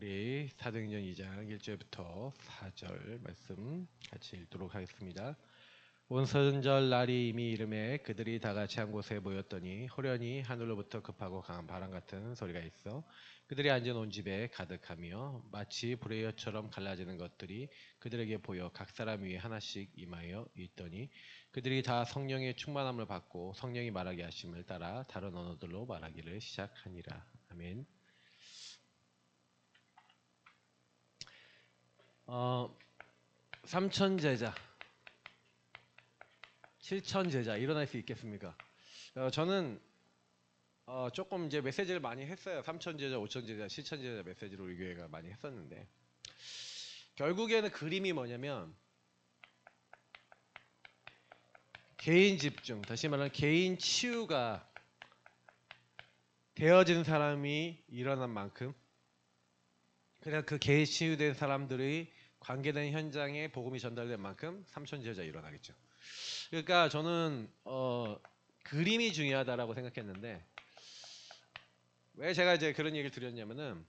우리 사도행전 2장 1절부터 4절 말씀 같이 읽도록 하겠습니다. 온선절 날이 이미 이름에 그들이 다 같이 한 곳에 모였더니 호련히 하늘로부터 급하고 강한 바람 같은 소리가 있어 그들이 앉은 온 집에 가득하며 마치 불의 엿처럼 갈라지는 것들이 그들에게 보여 각 사람 위에 하나씩 임하여 있더니 그들이 다 성령의 충만함을 받고 성령이 말하게 하심을 따라 다른 언어들로 말하기를 시작하니라. 아멘. 삼천제자, 칠천제자 일어날 수 있겠습니까? 저는 조금 이제 메시지를 많이 했어요. 삼천제자, 오천제자, 칠천제자 메시지를 우리 교회가 많이 했었는데 결국에는 그림이 뭐냐면 개인 집중, 다시 말하면 개인 치유가 되어진 사람이 일어난 만큼 그냥 그 개인 치유된 사람들의 관계된 현장에 복음이 전달된 만큼 삼천제자 일어나겠죠. 그러니까 저는 그림이 중요하다라고 생각했는데 왜 제가 이제 그런 얘기를 드렸냐면은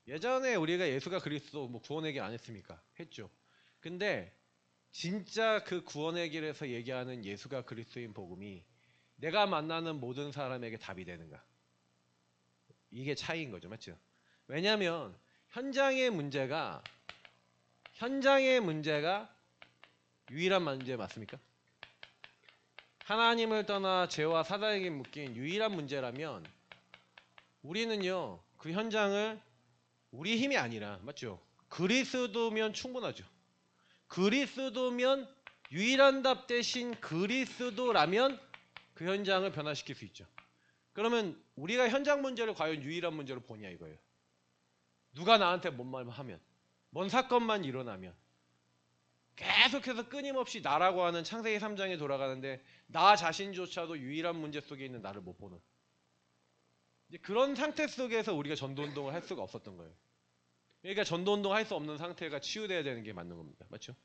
예전에 우리가 예수가 그리스도 뭐 구원의 길 안 했습니까? 했죠. 근데 진짜 그 구원의 길에서 얘기하는 예수가 그리스도인 복음이 내가 만나는 모든 사람에게 답이 되는가? 이게 차이인 거죠, 맞죠? 왜냐하면 현장의 문제가 유일한 문제 맞습니까? 하나님을 떠나 죄와 사단에게 묶인 유일한 문제라면 우리는요 그 현장을 우리 힘이 아니라 맞죠? 그리스도면 충분하죠. 그리스도면 유일한 답 대신 그리스도라면 그 현장을 변화시킬 수 있죠. 그러면 우리가 현장 문제를 과연 유일한 문제로 보냐 이거예요. 누가 나한테 뭔 말만 하면 뭔 사건만 일어나면 계속해서 끊임없이 나라고 하는 창세기 3장에 돌아가는데 나 자신조차도 유일한 문제 속에 있는 나를 못 보는 이제 그런 상태 속에서 우리가 전도운동을 할 수가 없었던 거예요. 그러니까 전도운동 할 수 없는 상태가 치유돼야 되는 게 맞는 겁니다. 맞죠?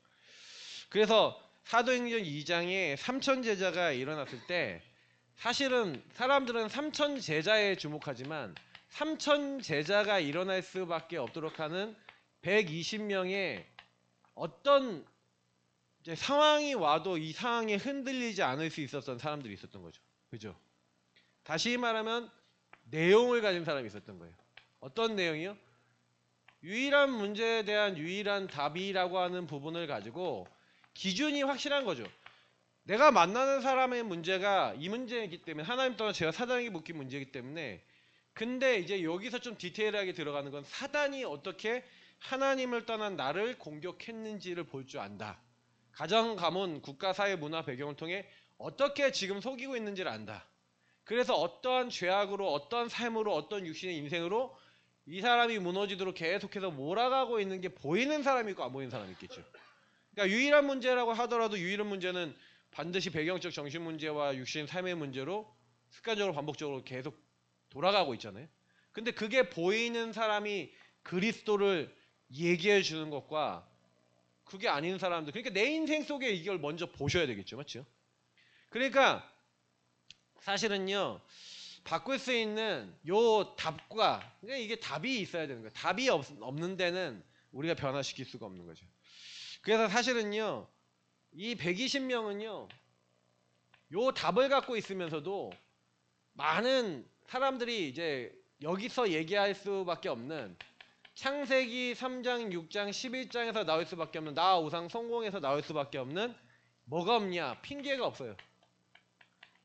그래서 사도행전 2장에 삼천제자가 일어났을 때 사실은 사람들은 삼천제자에 주목하지만 삼천제자가 일어날 수밖에 없도록 하는 120명의 어떤 이제 상황이 와도 이 상황에 흔들리지 않을 수 있었던 사람들이 있었던 거죠. 그죠? 다시 말하면 내용을 가진 사람이 있었던 거예요. 어떤 내용이요? 유일한 문제에 대한 유일한 답이라고 하는 부분을 가지고 기준이 확실한 거죠. 내가 만나는 사람의 문제가 이 문제이기 때문에 하나님 떠나 죄와 사단에게 묶인 문제이기 때문에 근데 이제 여기서 좀 디테일하게 들어가는 건 사단이 어떻게 하나님을 떠난 나를 공격했는지를 볼 줄 안다. 가정, 가문, 국가, 사회, 문화, 배경을 통해 어떻게 지금 속이고 있는지를 안다. 그래서 어떠한 죄악으로 어떠한 삶으로 어떤 육신의 인생으로 이 사람이 무너지도록 계속해서 몰아가고 있는 게 보이는 사람이 있고 안 보이는 사람이 있겠죠. 그러니까 유일한 문제라고 하더라도 유일한 문제는 반드시 배경적 정신 문제와 육신 삶의 문제로 습관적으로 반복적으로 계속 돌아가고 있잖아요. 근데 그게 보이는 사람이 그리스도를 얘기해 주는 것과 그게 아닌 사람들, 그러니까 내 인생 속에 이걸 먼저 보셔야 되겠죠. 맞죠? 그러니까 사실은요 바꿀 수 있는 요 답과 그러니까 이게 답이 있어야 되는 거예요. 답이 없는 데는 우리가 변화시킬 수가 없는 거죠. 그래서 사실은요 이 120명은요 요 답을 갖고 있으면서도 많은 사람들이 이제 여기서 얘기할 수밖에 없는 창세기 3장, 6장, 11장에서 나올 수밖에 없는 나 우상 성공에서 나올 수밖에 없는 뭐가 없냐? 핑계가 없어요.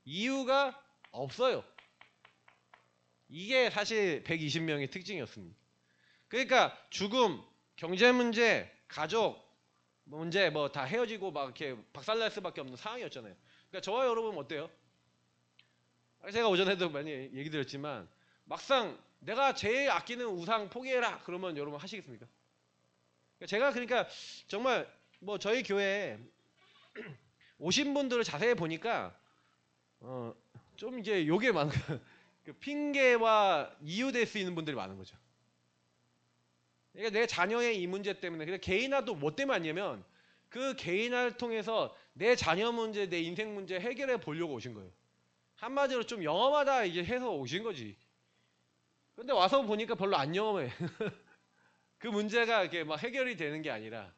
이유가 없어요. 이게 사실 120명의 특징이었습니다. 그러니까 죽음, 경제 문제, 가족 문제 뭐 다 헤어지고 막 이렇게 박살날 수밖에 없는 상황이었잖아요. 그러니까 저와 여러분 어때요? 제가 오전에도 많이 얘기 드렸지만 막상 내가 제일 아끼는 우상 포기해라 그러면 여러분 하시겠습니까? 제가 그러니까 정말 뭐 저희 교회에 오신 분들을 자세히 보니까 좀 이제 요게 많은 그 핑계와 이유될 수 있는 분들이 많은 거죠. 그러니까 내 자녀의 이 문제 때문에 그냥 개인화도 뭐 때문에 아니냐면 그 개인화를 통해서 내 자녀 문제, 내 인생 문제 해결해 보려고 오신 거예요. 한마디로 좀 영험하다 이제 해서 오신 거지. 근데 와서 보니까 별로 안 영험해. 그 문제가 이렇게 막 해결이 되는 게 아니라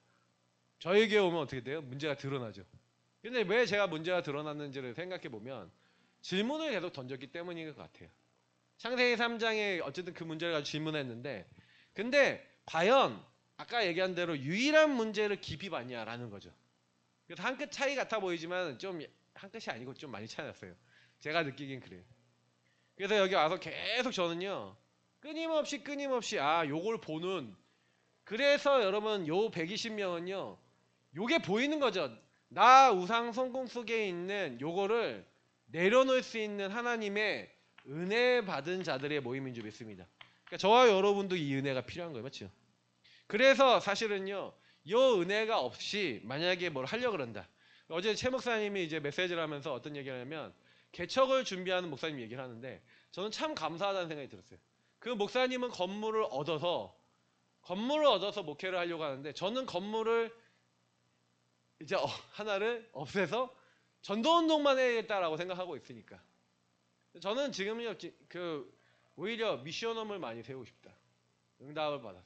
저에게 오면 어떻게 돼요? 문제가 드러나죠. 근데 왜 제가 문제가 드러났는지를 생각해 보면 질문을 계속 던졌기 때문인 것 같아요. 창세기 3장에 어쨌든 그 문제를 가지고 질문했는데, 근데 과연 아까 얘기한 대로 유일한 문제를 깊이 봤냐라는 거죠. 그래서 한 끗 차이 같아 보이지만 좀 한 끗이 아니고 좀 많이 차이 났어요. 제가 느끼긴 그래요. 그래서 여기 와서 계속 저는요, 끊임없이 요걸 보는, 그래서 여러분 요 120명은요 요게 보이는 거죠. 나 우상 성공 속에 있는 요거를 내려놓을 수 있는 하나님의 은혜 받은 자들의 모임인 줄 믿습니다. 그러니까 저와 여러분도 이 은혜가 필요한 거예요. 맞죠? 그래서 사실은요, 이 은혜가 없이 만약에 뭘 하려고 그런다. 어제 최 목사님이 이제 메시지를 하면서 어떤 얘기를 하냐면 개척을 준비하는 목사님 얘기를 하는데 저는 참 감사하다는 생각이 들었어요. 그 목사님은 건물을 얻어서 목회를 하려고 하는데 저는 건물을 이제 하나를 없애서 전도운동만 해야겠다라고 생각하고 있으니까 저는 지금요 오히려 미션홈을 많이 세우고 싶다. 응답을 받았어.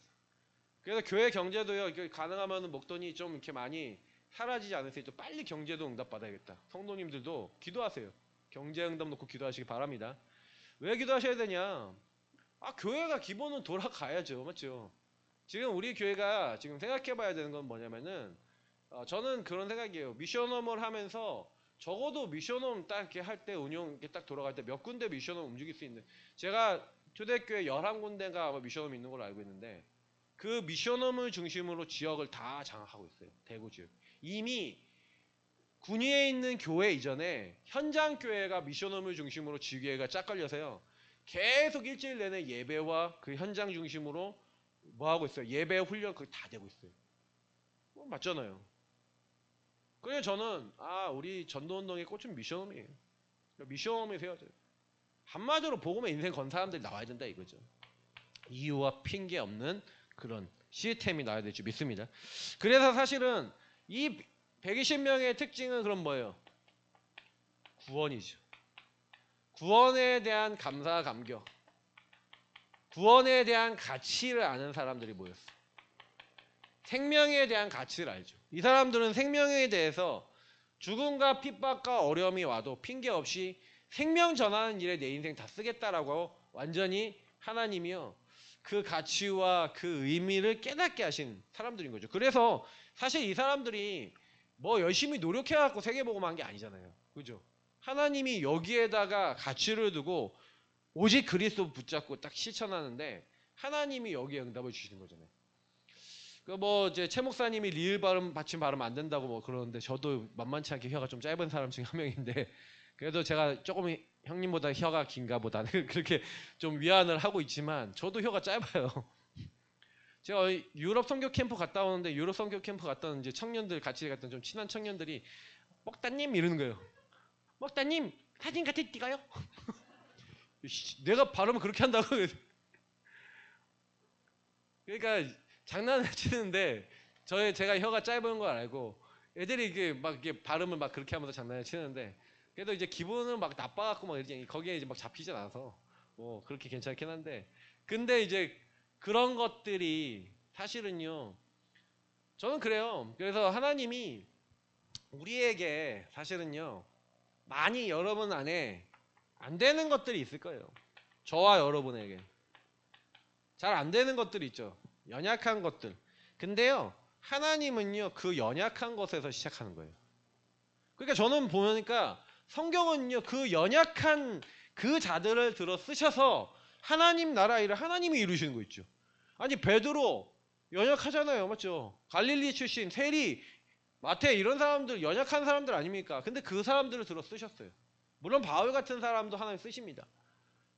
그래서 교회 경제도요 가능하면 목돈이 좀 이렇게 많이 사라지지 않을 수 있도록 빨리 경제도 응답 받아야겠다. 성도님들도 기도하세요. 경제 응답 놓고 기도하시기 바랍니다. 왜 기도하셔야 되냐? 교회가 기본은 돌아가야죠. 맞죠? 지금 우리 교회가 지금 생각해봐야 되는 건 뭐냐면은 저는 그런 생각이에요. 미션홈을 하면서 적어도 미션홈 딱 이렇게 할 때 운영 이렇게 딱 돌아갈 때 몇 군데 미션홈 움직일 수 있는, 제가 초대교회 11군데가 아마 미션홈 있는 걸로 알고 있는데 그 미션홈을 중심으로 지역을 다 장악하고 있어요. 대구 지역. 이미 군위에 있는 교회 이전에 현장 교회가 미션홈을 중심으로 지교회가 짝 걸려서요. 계속 일주일 내내 예배와 그 현장 중심으로 뭐 하고 있어요? 예배 훈련 그게 다 되고 있어요. 맞잖아요. 그래서 저는 우리 전도운동의 꽃은 미션홈이에요. 미션홈이 세워져요. 한마디로 복음의 인생 건 사람들이 나와야 된다 이거죠. 이유와 핑계 없는 그런 시스템이 나와야 될 줄 믿습니다. 그래서 사실은 이 120명의 특징은 그럼 뭐예요? 구원이죠. 구원에 대한 감사 감격, 구원에 대한 가치를 아는 사람들이 모였어. 생명에 대한 가치를 알죠. 이 사람들은 생명에 대해서 죽음과 핍박과 어려움이 와도 핑계 없이 생명 전하는 일에 내 인생 다 쓰겠다라고 완전히 하나님이요 그 가치와 그 의미를 깨닫게 하신 사람들인 거죠. 그래서 사실 이 사람들이 뭐 열심히 노력해갖고 세계복음한 게 아니잖아요. 그죠? 하나님이 여기에다가 가치를 두고 오직 그리스도 붙잡고 딱 실천하는데 하나님이 여기에 응답을 주시는 거잖아요. 이제 최 목사님이 리을 발음 받침 발음 안 된다고 뭐 그러는데 저도 만만치 않게 혀가 좀 짧은 사람 중에 한 명인데 그래도 제가 조금 형님보다 혀가 긴가 보다는 그렇게 좀 위안을 하고 있지만 저도 혀가 짧아요. 제가 유럽 선교 캠프 갔다 오는데 유럽 선교 캠프 갔다 온 이제 청년들 같이 갔던 좀 친한 청년들이 먹다님 이러는 거예요. 먹다님 사진 같이 찍어요? 내가 발음을 그렇게 한다고. 그러니까 장난을 치는데 제가 혀가 짧은 걸 알고 애들이 이게 막 이렇게 발음을 막 그렇게 하면서 장난을 치는데 그래도 이제 기분은 막 나빠갖고 막 이렇게 거기에 이제 막 잡히진 않아서 뭐 그렇게 괜찮긴 한데 근데 이제 그런 것들이 사실은요 저는 그래요. 그래서 하나님이 우리에게 사실은요 많이 여러분 안에 안 되는 것들이 있을 거예요. 저와 여러분에게 잘 안 되는 것들이 있죠. 연약한 것들. 근데요 하나님은요 그 연약한 것에서 시작하는 거예요. 그러니까 저는 보니까 성경은요 그 연약한 그 자들을 들어 쓰셔서 하나님 나라 일을 하나님이 이루시는 거 있죠. 아니 베드로 연약하잖아요. 맞죠? 갈릴리 출신 세리 마태 이런 사람들 연약한 사람들 아닙니까? 근데 그 사람들을 들어 쓰셨어요. 물론 바울 같은 사람도 하나님 쓰십니다.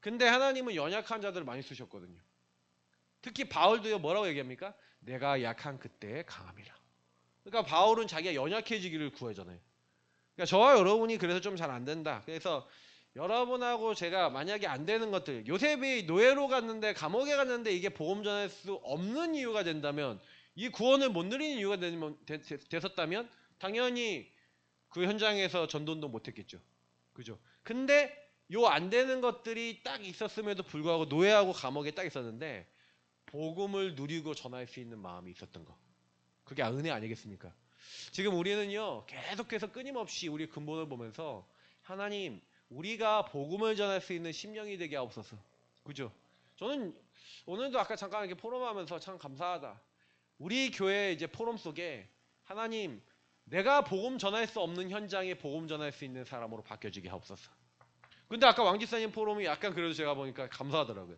근데 하나님은 연약한 자들을 많이 쓰셨거든요. 특히 바울도요 뭐라고 얘기합니까? 내가 약한 그때에 강함이라. 그러니까 바울은 자기가 연약해지기를 구하잖아요. 그러니까 저와 여러분이 그래서 좀 잘 안 된다. 그래서 여러분하고 제가 만약에 안 되는 것들, 요셉이 노예로 갔는데 감옥에 갔는데 이게 복음 전할 수 없는 이유가 된다면, 이 구원을 못 누리는 이유가 됐었다면 당연히 그 현장에서 전도운동 못했겠죠. 그죠? 근데 요 안 되는 것들이 딱 있었음에도 불구하고 노예하고 감옥에 딱 있었는데 복음을 누리고 전할 수 있는 마음이 있었던 거. 그게 은혜 아니겠습니까? 지금 우리는요 계속해서 끊임없이 우리 근본을 보면서 하나님 우리가 복음을 전할 수 있는 심령이 되게 하옵소서. 그죠? 저는 오늘도 아까 잠깐 이렇게 포럼하면서 참 감사하다. 우리 교회 이제 포럼 속에 하나님 내가 복음 전할 수 없는 현장에 복음 전할 수 있는 사람으로 바뀌어지게 하옵소서. 근데 아까 왕집사님 포럼이 약간 그래도 제가 보니까 감사하더라고요.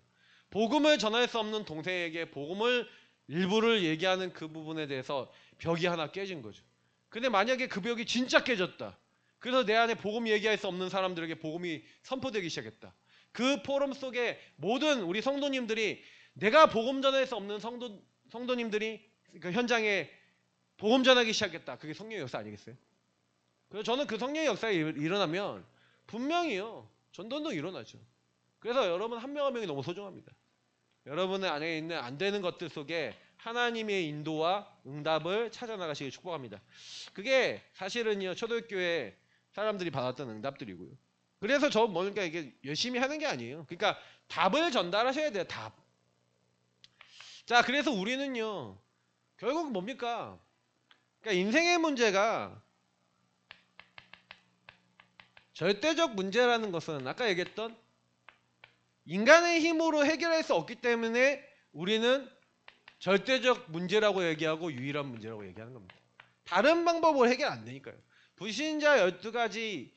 복음을 전할 수 없는 동생에게 복음을 일부를 얘기하는 그 부분에 대해서 벽이 하나 깨진 거죠. 근데 만약에 그 벽이 진짜 깨졌다. 그래서 내 안에 복음 얘기할 수 없는 사람들에게 복음이 선포되기 시작했다. 그 포럼 속에 모든 우리 성도님들이 내가 복음 전할 수 없는 성도님들이 그 현장에 복음 전하기 시작했다. 그게 성령의 역사 아니겠어요? 그래서 저는 그 성령의 역사가 일어나면 분명히요 전도운동이 일어나죠. 그래서 여러분 한 명 한 명이 너무 소중합니다. 여러분 안에 있는 안 되는 것들 속에 하나님의 인도와 응답을 찾아 나가시길 축복합니다. 그게 사실은요 초대교회 사람들이 받았던 응답들이고요. 그래서 저 뭔가 이게 열심히 하는 게 아니에요. 그러니까 답을 전달하셔야 돼요. 답. 자, 그래서 우리는요 결국 뭡니까? 그러니까 인생의 문제가 절대적 문제라는 것은 아까 얘기했던 인간의 힘으로 해결할 수 없기 때문에 우리는 절대적 문제라고 얘기하고 유일한 문제라고 얘기하는 겁니다. 다른 방법으로 해결 안 되니까요. 불신자 12가지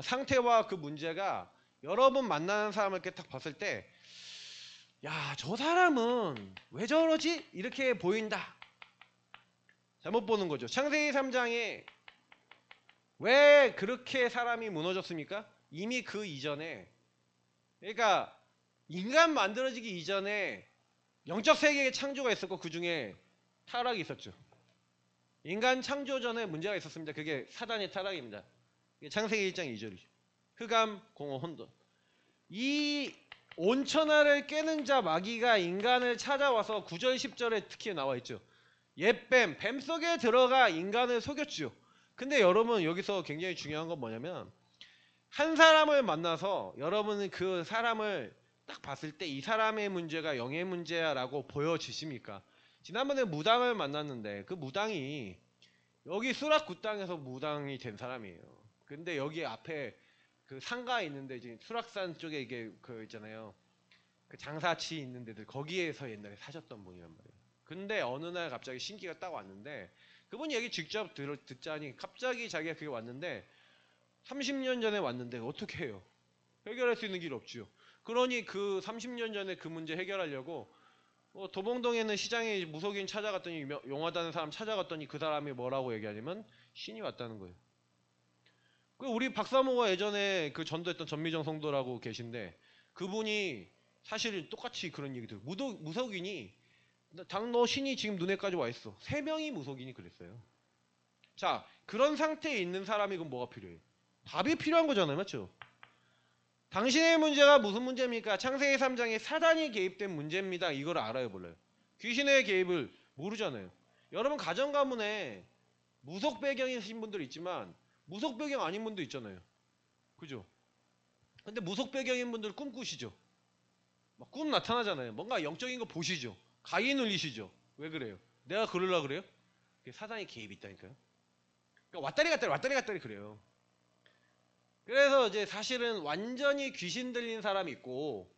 상태와 그 문제가 여러분 만나는 사람을 이렇게 딱 봤을 때 야, 저 사람은 왜 저러지? 이렇게 보인다. 잘못 보는 거죠. 창세기 3장에 왜 그렇게 사람이 무너졌습니까? 이미 그 이전에 그러니까 인간 만들어지기 이전에 영적 세계의 창조가 있었고 그 중에 타락이 있었죠. 인간 창조 전에 문제가 있었습니다. 그게 사단의 타락입니다. 창세기 1장 2절이죠. 흑암, 공허, 혼돈. 이 온천하를 깨는 자 마귀가 인간을 찾아와서 9절 10절에 특히 나와 있죠. 옛뱀, 뱀 속에 들어가 인간을 속였죠. 근데 여러분 여기서 굉장히 중요한 건 뭐냐면 한 사람을 만나서 여러분은 그 사람을 딱 봤을 때 이 사람의 문제가 영의 문제야 라고 보여지십니까? 지난번에 무당을 만났는데 그 무당이 여기 수락구 땅에서 무당이 된 사람이에요. 근데 여기 앞에 그 상가 있는데 지금 수락산 쪽에 이게 그 있잖아요. 그 장사치 있는 데들 거기에서 옛날에 사셨던 분이란 말이에요. 근데 어느 날 갑자기 신기가 딱 왔는데 그분 얘기 직접 듣자니 갑자기 자기가 그게 왔는데 30년 전에 왔는데 어떻게 해요? 해결할 수 있는 길 없지요. 그러니 그 30년 전에 그 문제 해결하려고 도봉동에는 시장에 무속인 찾아갔더니 용하다는 사람 찾아갔더니 그 사람이 뭐라고 얘기하냐면 신이 왔다는 거예요. 그 우리 박사모가 예전에 그 전도했던 전미정 성도라고 계신데 그분이 사실 똑같이 그런 얘기 들어요. 무속인이 너 신이 지금 눈에까지 와 있어. 3명이 무속인이 그랬어요. 자, 그런 상태에 있는 사람이 그럼 뭐가 필요해요? 답이 필요한 거잖아요. 맞죠? 당신의 문제가 무슨 문제입니까? 창세기 3장에 사단이 개입된 문제입니다. 이걸 알아요, 몰라요? 귀신의 개입을 모르잖아요. 여러분 가정 가문에 무속 배경이신 분들 있지만 무속 배경 아닌 분도 있잖아요. 그죠? 근데 무속 배경인 분들 꿈꾸시죠? 막 꿈 나타나잖아요. 뭔가 영적인 거 보시죠? 가위 눌리시죠? 왜 그래요? 내가 그러려고 그래요? 사단이 개입이 있다니까요. 그러니까 왔다리 갔다리 그래요. 그래서 이제 사실은 완전히 귀신 들린 사람이 있고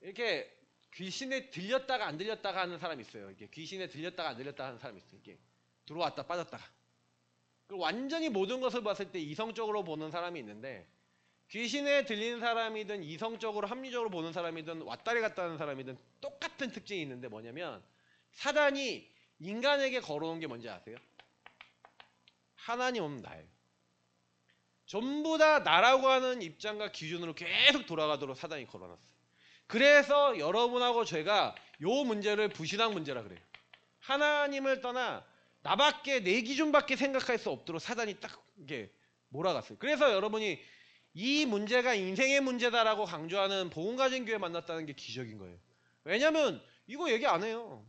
이렇게 귀신에 들렸다가 안 들렸다가 하는 사람이 있어요. 이게 귀신에 들렸다가 안 들렸다가 하는 사람이 있어요. 이게 들어왔다 빠졌다가. 그리고 완전히 모든 것을 봤을 때 이성적으로 보는 사람이 있는데 귀신에 들린 사람이든 이성적으로 합리적으로 보는 사람이든 왔다리 갔다 하는 사람이든 똑같은 특징이 있는데 뭐냐면 사단이 인간에게 걸어온 게 뭔지 아세요? 하나님 없는 나예요. 전부 다 나라고 하는 입장과 기준으로 계속 돌아가도록 사단이 걸어놨어요. 그래서 여러분하고 제가 요 문제를 부신앙 문제라 그래요. 하나님을 떠나 나밖에 내 기준밖에 생각할 수 없도록 사단이 딱 이게 몰아갔어요. 그래서 여러분이 이 문제가 인생의 문제다라고 강조하는 복음 가진 교회 만났다는 게 기적인 거예요. 왜냐면 이거 얘기 안 해요.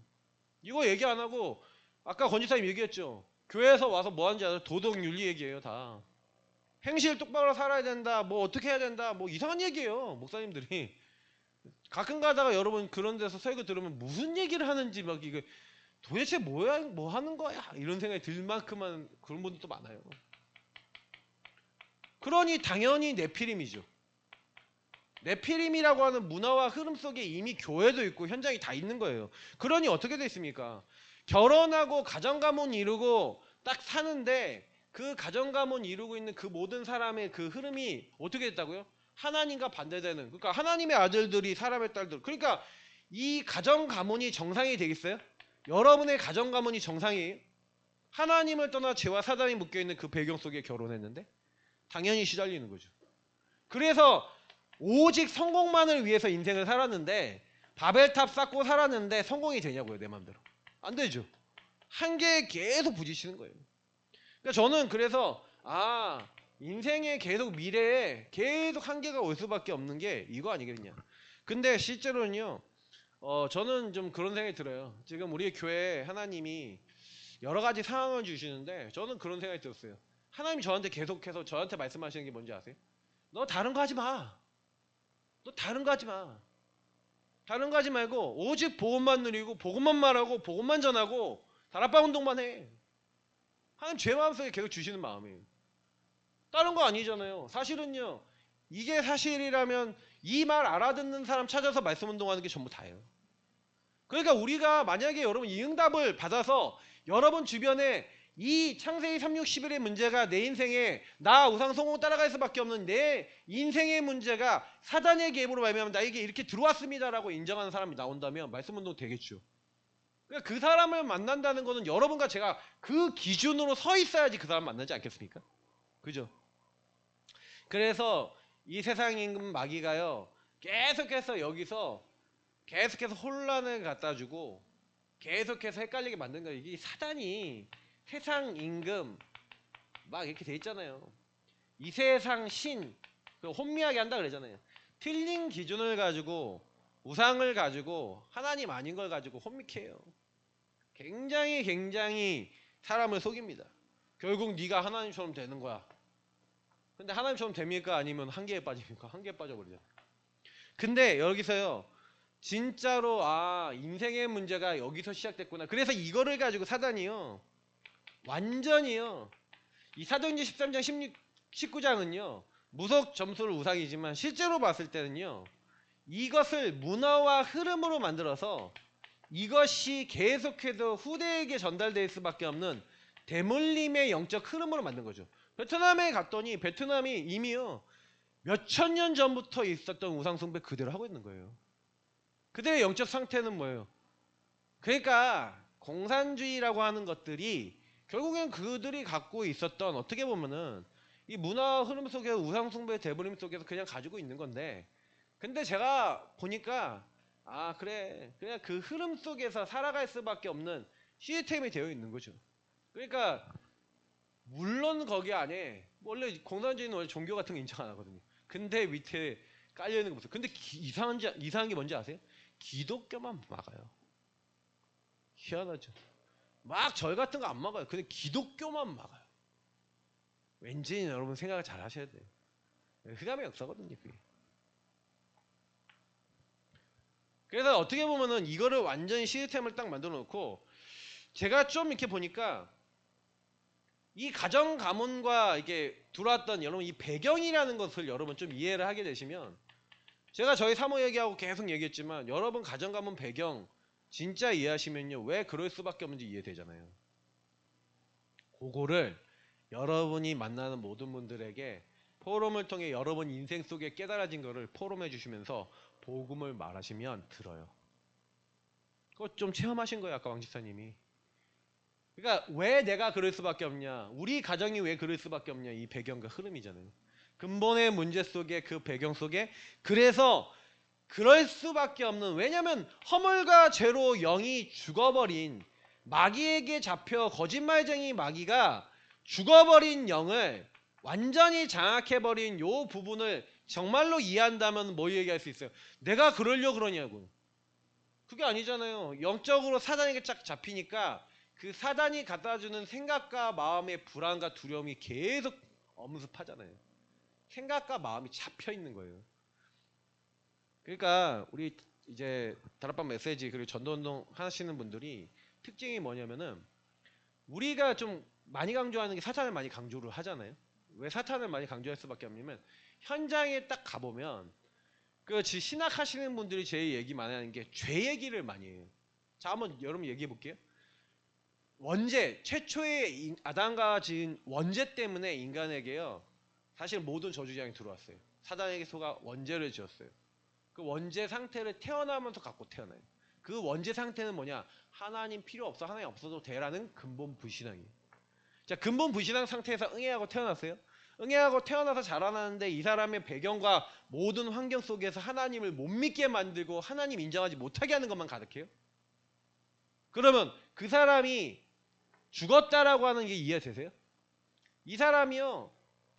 이거 얘기 안 하고 아까 권지사님 얘기했죠. 교회에서 와서 뭐 하는지 알아요? 도덕 윤리 얘기예요. 다. 행실 똑바로 살아야 된다. 뭐 어떻게 해야 된다. 뭐 이상한 얘기예요. 목사님들이. 가끔 가다가 여러분 그런 데서 설교 들으면 무슨 얘기를 하는지 막 이게 도대체 뭐야 뭐 하는 거야 이런 생각이 들 만큼만 그런 분들도 많아요. 그러니 당연히 네피림이죠. 네피림이라고 하는 문화와 흐름 속에 이미 교회도 있고 현장이 다 있는 거예요. 그러니 어떻게 됐습니까? 결혼하고 가정가문 이루고 딱 사는데 그 가정가문 이루고 있는 그 모든 사람의 그 흐름이 어떻게 됐다고요? 하나님과 반대되는, 그러니까 하나님의 아들들이 사람의 딸들, 그러니까 이 가정가문이 정상이 되겠어요? 여러분의 가정가문이 정상이에요? 하나님을 떠나 죄와 사단이 묶여있는 그 배경 속에 결혼했는데 당연히 시달리는 거죠. 그래서 오직 성공만을 위해서 인생을 살았는데 바벨탑 쌓고 살았는데 성공이 되냐고요, 내 마음대로. 안 되죠. 한계에 계속 부딪히는 거예요. 그러니까 저는 그래서 인생에 계속 미래에 계속 한계가 올 수밖에 없는 게 이거 아니겠냐. 근데 실제로는요, 저는 좀 그런 생각이 들어요. 지금 우리 교회에 하나님이 여러 가지 상황을 주시는데 저는 그런 생각이 들었어요. 하나님이 저한테 계속해서 저한테 말씀하시는 게 뭔지 아세요? 너 다른 거 하지 마. 너 다른 거 하지 마. 다른 거 하지 말고 오직 복음만 누리고 복음만 말하고 복음만 전하고 다락방 운동만 해. 하나님 죄 마음속에 계속 주시는 마음이에요. 다른 거 아니잖아요. 사실은요. 이게 사실이라면 이 말 알아듣는 사람 찾아서 말씀 운동하는 게 전부 다예요. 그러니까 우리가 만약에 여러분 이 응답을 받아서 여러분 주변에 이 창세기 3, 6, 11의 문제가 내 인생에 나 우상 성공 따라갈 수밖에 없는 내 인생의 문제가 사단의 개입으로 말미암아 나에게 이렇게 들어왔습니다라고 인정하는 사람이 나온다면 말씀 운동 되겠죠. 그러니까 그 사람을 만난다는 것은 여러분과 제가 그 기준으로 서 있어야지 그 사람 만나지 않겠습니까? 그죠? 그래서 이 세상 임금 마귀가요 계속해서 여기서 계속해서 혼란을 갖다 주고 계속해서 헷갈리게 만든 거예요. 이 사단이 세상 임금 막 이렇게 돼 있잖아요. 이 세상 신 혼미하게 한다 그러잖아요. 틀린 기준을 가지고 우상을 가지고 하나님 아닌 걸 가지고 혼미케 해요. 굉장히 사람을 속입니다. 결국 네가 하나님처럼 되는 거야. 근데 하나님처럼 됩니까? 아니면 한계에 빠집니까? 한계에 빠져버리잖아요. 근데 여기서요. 진짜로 인생의 문제가 여기서 시작됐구나. 그래서 이거를 가지고 사단이요. 완전히요. 이 사도행전 13장 16, 19장은요. 무속 점수를 우상이지만 실제로 봤을 때는요. 이것을 문화와 흐름으로 만들어서 이것이 계속해서 후대에게 전달될 수밖에 없는 대물림의 영적 흐름으로 만든 거죠. 베트남에 갔더니 베트남이 이미요. 몇천 년 전부터 있었던 우상숭배 그대로 하고 있는 거예요. 그들의 영적 상태는 뭐예요? 그러니까 공산주의라고 하는 것들이 결국엔 그들이 갖고 있었던 어떻게 보면은 이 문화 흐름 속에서 우상숭배 대물림 속에서 그냥 가지고 있는 건데 근데 제가 보니까 그래 그냥 그 흐름 속에서 살아갈 수밖에 없는 시스템이 되어 있는 거죠. 그러니까 물론 거기 안에 원래 공산주의는 원래 종교 같은 거 인정 안 하거든요. 근데 밑에 깔려 있는 거 보세요. 근데 이상한 게 뭔지 아세요? 기독교만 막아요. 희한하죠. 막 절 같은 거 안 막아요. 근데 기독교만 막아요. 왠지 여러분 생각을 잘 하셔야 돼요. 흑암의 역사거든요. 그게. 그래서 어떻게 보면은 이거를 완전히 시스템을 딱 만들어 놓고 제가 좀 이렇게 보니까 이 가정 가문과 이게 들어왔던 여러분 이 배경이라는 것을 여러분 좀 이해를 하게 되시면 제가 저희 사모 얘기하고 계속 얘기했지만 여러분 가정 가문 배경 진짜 이해하시면요 왜 그럴 수밖에 없는지 이해되잖아요. 그거를 여러분이 만나는 모든 분들에게 포럼을 통해 여러분 인생 속에 깨달아진 거를 포럼해 주시면서 복음을 말하시면 들어요. 그거 좀 체험하신 거예요 아까 왕 집사님이. 그러니까 왜 내가 그럴 수밖에 없냐, 우리 가정이 왜 그럴 수밖에 없냐, 이 배경과 흐름이잖아요. 근본의 문제 속에 그 배경 속에 그래서 그럴 수밖에 없는, 왜냐하면 허물과 죄로 영이 죽어버린 마귀에게 잡혀 거짓말쟁이 마귀가 죽어버린 영을 완전히 장악해버린 요 부분을 정말로 이해한다면 뭐 얘기할 수 있어요? 내가 그러려고 그러냐고. 그게 아니잖아요. 영적으로 사단에게 쫙 잡히니까 그 사단이 갖다주는 생각과 마음의 불안과 두려움이 계속 엄습하잖아요. 생각과 마음이 잡혀 있는 거예요. 그러니까 우리 이제 다락방 메시지 그리고 전도운동 하시는 분들이 특징이 뭐냐면은 우리가 좀 많이 강조하는 게 사탄을 많이 강조를 하잖아요. 왜 사탄을 많이 강조할 수밖에 없냐면 현장에 딱 가보면 그 신학하시는 분들이 제일 얘기 많이 하는 게 죄 얘기를 많이 해요. 자, 한번 여러분 얘기해 볼게요. 원죄, 최초의 아담과 지은 원죄 때문에 인간에게요. 사실 모든 저주장이 들어왔어요. 사단에게 속아 원죄를 지었어요. 그 원죄 상태를 태어나면서 갖고 태어나요. 그 원죄 상태는 뭐냐? 하나님 필요 없어, 하나님 없어도 돼라는 근본 불신앙이에요. 자, 근본 불신앙 상태에서 응애하고 태어났어요. 응애하고 태어나서 자라나는데 이 사람의 배경과 모든 환경 속에서 하나님을 못 믿게 만들고 하나님 인정하지 못하게 하는 것만 가득해요. 그러면 그 사람이 죽었다라고 하는 게 이해되세요? 이 사람이요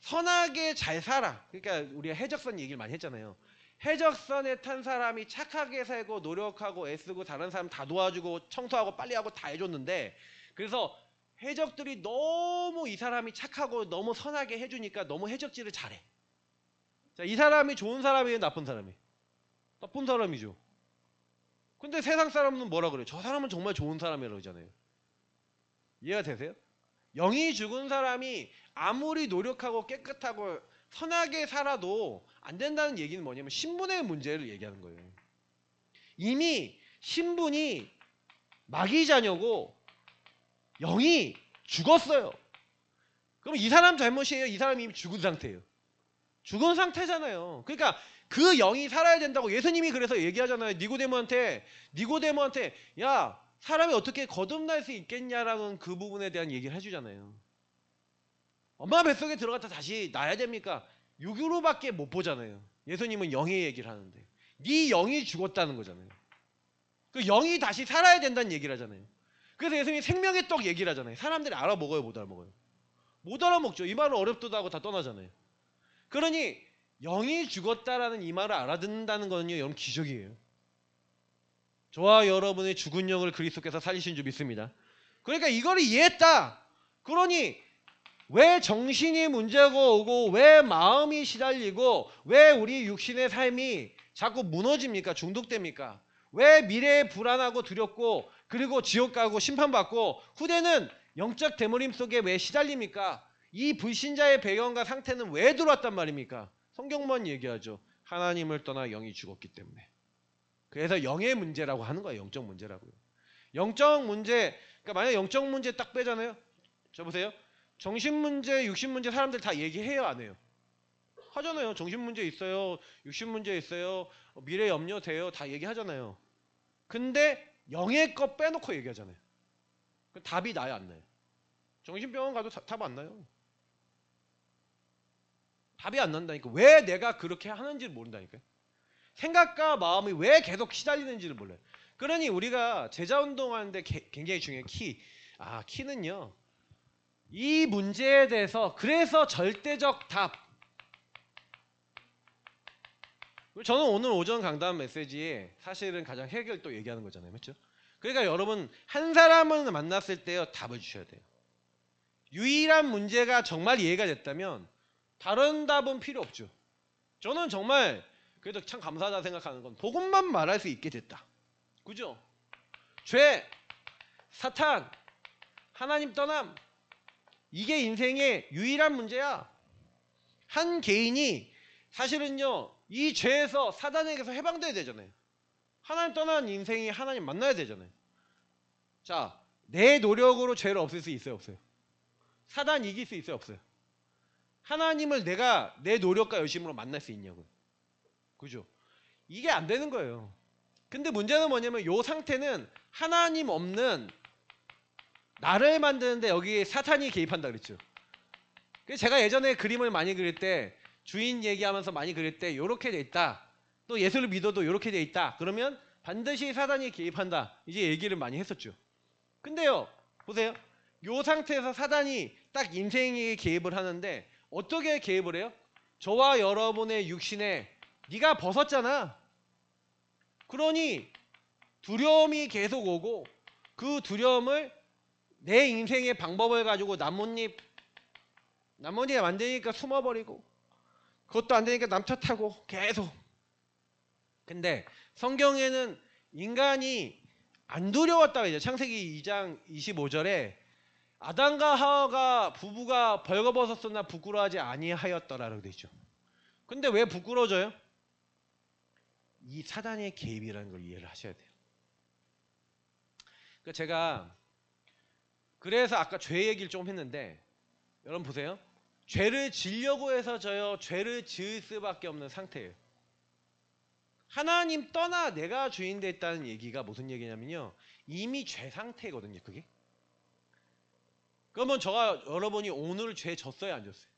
선하게 잘 살아. 그러니까 우리가 해적선 얘기를 많이 했잖아요. 해적선에 탄 사람이 착하게 살고 노력하고 애쓰고 다른 사람 다 도와주고 청소하고 빨리하고 다 해줬는데 그래서 해적들이 너무 이 사람이 착하고 너무 선하게 해주니까 너무 해적질을 잘해. 자, 이 사람이 좋은 사람이에요, 나쁜 사람이? 나쁜 사람이죠. 근데 세상 사람은 뭐라 그래요? 저 사람은 정말 좋은 사람이라고 그러잖아요. 이해가 되세요? 영이 죽은 사람이 아무리 노력하고 깨끗하고 선하게 살아도 안 된다는 얘기는 뭐냐면 신분의 문제를 얘기하는 거예요. 이미 신분이 마귀 자녀고 영이 죽었어요. 그럼 이 사람 잘못이에요? 이 사람이 이미 죽은 상태예요. 죽은 상태잖아요. 그러니까 그 영이 살아야 된다고 예수님이 그래서 얘기하잖아요. 니고데모한테 야 사람이 어떻게 거듭날 수 있겠냐라는 그 부분에 대한 얘기를 해주잖아요. 엄마 뱃속에 들어갔다 다시 나야 됩니까? 육으로밖에 못 보잖아요. 예수님은 영의 얘기를 하는데 네 영이 죽었다는 거잖아요. 그 영이 다시 살아야 된다는 얘기를 하잖아요. 그래서 예수님이 생명의 떡 얘기를 하잖아요. 사람들이 알아먹어요, 못 알아먹어요? 못 알아먹죠. 이 말은 어렵다고 하고 다 떠나잖아요. 그러니 영이 죽었다라는 이 말을 알아듣는다는 거는요, 여러분 기적이에요. 저와 여러분의 죽은 영을 그리스도께서 살리신 줄 믿습니다. 그러니까 이거를 이해했다. 그러니 왜 정신이 문제가 오고 왜 마음이 시달리고 왜 우리 육신의 삶이 자꾸 무너집니까? 중독됩니까? 왜 미래에 불안하고 두렵고 그리고 지옥 가고 심판받고 후대는 영적 대물림 속에 왜 시달립니까? 이 불신자의 배경과 상태는 왜 들어왔단 말입니까? 성경만 얘기하죠. 하나님을 떠나 영이 죽었기 때문에. 그래서 영의 문제라고 하는 거예요. 영적 문제라고요. 영적 문제, 그러니까 만약 영적 문제 딱 빼잖아요. 저 보세요. 정신 문제, 육신 문제 사람들 다 얘기해요, 안 해요? 하잖아요. 정신 문제 있어요. 육신 문제 있어요. 미래 염려돼요. 다 얘기하잖아요. 근데 영의 것 빼놓고 얘기하잖아요. 답이 나요, 안 나요? 정신병원 가도 답 안 나요. 답이 안 난다니까. 왜 내가 그렇게 하는지를 모른다니까요. 생각과 마음이 왜 계속 시달리는지를 몰라요. 그러니 우리가 제자운동하는데 굉장히 중요해요. 키는요. 이 문제에 대해서 그래서 절대적 답. 저는 오늘 오전 강단 메시지에 사실은 가장 해결 얘기하는 거잖아요. 맞죠? 그러니까 여러분 한 사람을 만났을 때요. 답을 주셔야 돼요. 유일한 문제가 정말 이해가 됐다면 다른 답은 필요 없죠. 저는 정말 그래도 참 감사하다 생각하는 건 복음만 말할 수 있게 됐다. 그죠? 죄, 사탄, 하나님 떠남 이게 인생의 유일한 문제야. 한 개인이 사실은요 이 죄에서 사단에게서 해방돼야 되잖아요. 하나님 떠난 인생이 하나님 만나야 되잖아요. 자, 내 노력으로 죄를 없앨 수 있어요, 없어요? 사단 이길 수 있어요, 없어요? 하나님을 내가 내 노력과 열심으로 만날 수 있냐고요. 그죠? 이게 안 되는 거예요. 근데 문제는 뭐냐면 이 상태는 하나님 없는 나를 만드는데 여기 사탄이 개입한다 그랬죠. 그래서 제가 예전에 그림을 많이 그릴 때 주인 얘기하면서 많이 그릴 때 이렇게 돼 있다. 또 예수를 믿어도 이렇게 돼 있다. 그러면 반드시 사단이 개입한다. 이제 얘기를 많이 했었죠. 근데요. 보세요. 이 상태에서 사단이 딱 인생에 개입을 하는데 어떻게 개입을 해요? 저와 여러분의 육신에 네가 벗었잖아. 그러니 두려움이 계속 오고 그 두려움을 내 인생의 방법을 가지고 나뭇잎 만드니까 숨어버리고 그것도 안 되니까 남차 타고 계속 근데 성경에는 인간이 안 두려웠다고 이제 창세기 2장 25절에 아담과 하와가 부부가 벌거벗었으나 부끄러워하지 아니하였더라라고 돼 있죠. 근데 왜 부끄러워져요? 이 사단의 개입이라는 걸 이해를 하셔야 돼요. 그러니까 제가 그래서 아까 죄 얘기를 좀 했는데 여러분 보세요. 죄를 지려고 해서 저요 죄를 지을 수밖에 없는 상태예요. 하나님 떠나 내가 주인 됐다는 얘기가 무슨 얘기냐면요. 이미 죄 상태거든요. 그게. 그러면 저가 여러분이 오늘 죄 졌어요? 안 졌어요?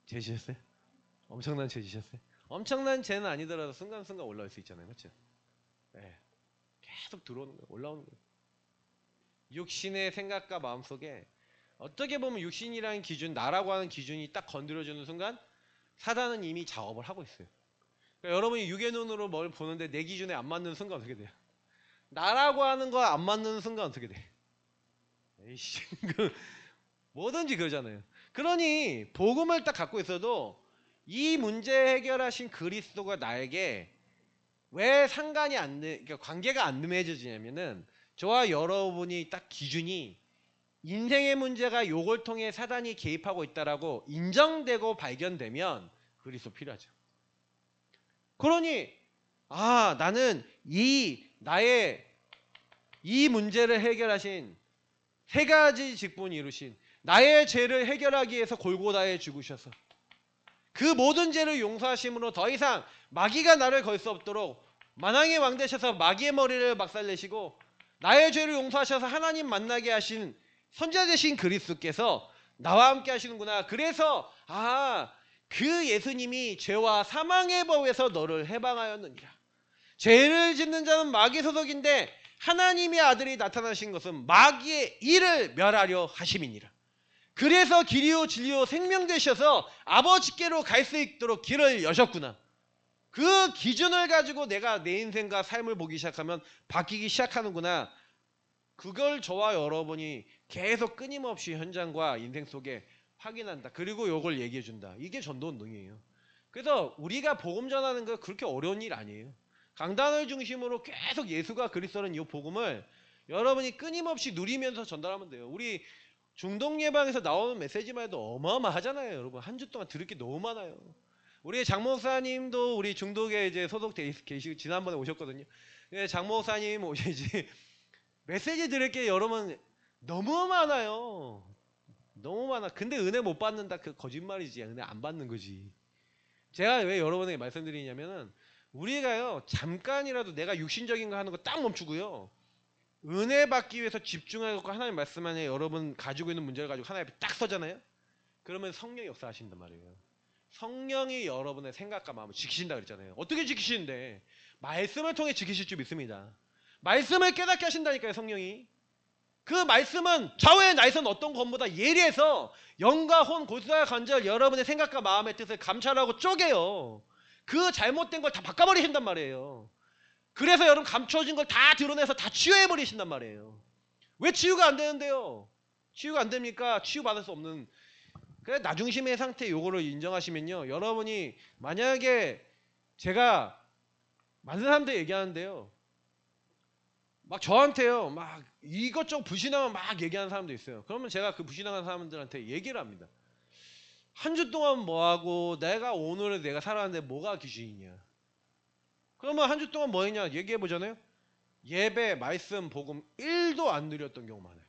죄 지셨어요? 엄청난 죄 지셨어요? 엄청난 죄는 아니더라도 순간순간 올라올 수 있잖아요. 그렇죠? 네. 계속 들어오는 거예요. 올라오는 거예요. 육신의 생각과 마음속에 어떻게 보면 육신이라는 기준, 나라고 하는 기준이 딱 건드려주는 순간 사단은 이미 작업을 하고 있어요. 그러니까 여러분이 육의 눈으로 뭘 보는데 내 기준에 안 맞는 순간 어떻게 돼요? 나라고 하는 거 안 맞는 순간 어떻게 돼? 에이씨, 뭐든지 그러잖아요. 그러니 복음을 딱 갖고 있어도 이 문제 해결하신 그리스도가 나에게 왜 상관이 안 그러니까 관계가 안 맺어지냐면은 저와 여러분이 딱 기준이 인생의 문제가 요걸 통해 사단이 개입하고 있다라고 인정되고 발견되면 그리스도 필요하죠. 그러니 나는 나의 이 문제를 해결하신 세 가지 직분을 이루신 나의 죄를 해결하기 위해서 골고다에 죽으셔서 그 모든 죄를 용서하심으로 더 이상 마귀가 나를 걸 수 없도록 만왕의 왕 되셔서 마귀의 머리를 박살내시고 나의 죄를 용서하셔서 하나님 만나게 하신 선지자 되신 그리스도께서 나와 함께 하시는구나. 그래서 그 예수님이 죄와 사망의 법에서 너를 해방하였느니라. 죄를 짓는 자는 마귀 소속인데 하나님의 아들이 나타나신 것은 마귀의 일을 멸하려 하심이니라. 그래서 길이요 진리요 생명 되셔서 아버지께로 갈 수 있도록 길을 여셨구나. 그 기준을 가지고 내가 내 인생과 삶을 보기 시작하면 바뀌기 시작하는구나. 그걸 저와 여러분이 계속 끊임없이 현장과 인생 속에 확인한다. 그리고 이걸 얘기해준다. 이게 전도운동이에요. 그래서 우리가 복음 전하는 거 그렇게 어려운 일 아니에요. 강단을 중심으로 계속 예수가 그리스도는 이 복음을 여러분이 끊임없이 누리면서 전달하면 돼요. 우리 중독 예방에서 나오는 메시지만 해도 어마어마하잖아요. 여러분 한 주 동안 들을 게 너무 많아요. 우리 장 목사님도 우리 중독에 이제 소속돼 계시고 지난번에 오셨거든요. 장 목사님 오시지 메시지 들을 게 여러분 너무 많아요. 너무 많아. 근데 은혜 못 받는다. 그 거짓말이지. 은혜 안 받는 거지. 제가 왜 여러분에게 말씀드리냐면은 우리가요 잠깐이라도 내가 육신적인 거 하는 거 딱 멈추고요. 은혜 받기 위해서 집중하고 하나님 말씀하에 여러분 가지고 있는 문제를 가지고 하나님 앞에 딱 서잖아요. 그러면 성령이 역사하신단 말이에요. 성령이 여러분의 생각과 마음을 지키신다 그랬잖아요. 어떻게 지키시는데? 말씀을 통해 지키실 줄 믿습니다. 말씀을 깨닫게 하신다니까요. 성령이. 그 말씀은 좌우의 날선 어떤 것보다 예리해서 영과 혼, 골수와 관절 여러분의 생각과 마음의 뜻을 감찰하고 쪼개요. 그 잘못된 걸 다 바꿔버리신단 말이에요. 그래서 여러분 감춰진 걸 다 드러내서 다 치유해버리신단 말이에요. 왜 치유가 안 되는데요? 치유가 안 됩니까? 치유받을 수 없는. 그래 나중심의 상태 요거를 인정하시면요. 여러분이 만약에 제가 많은 사람들 얘기하는데요. 막 저한테요. 막 이것저것 불신하면 막 얘기하는 사람도 있어요. 그러면 제가 그 불신하는 사람들한테 얘기를 합니다. 한 주 동안 뭐하고 내가 오늘을 내가 살아왔는데 뭐가 기준이냐. 그러면 한 주 동안 뭐 했냐 얘기해보잖아요. 예배, 말씀, 복음 1도 안 누렸던 경우 많아요.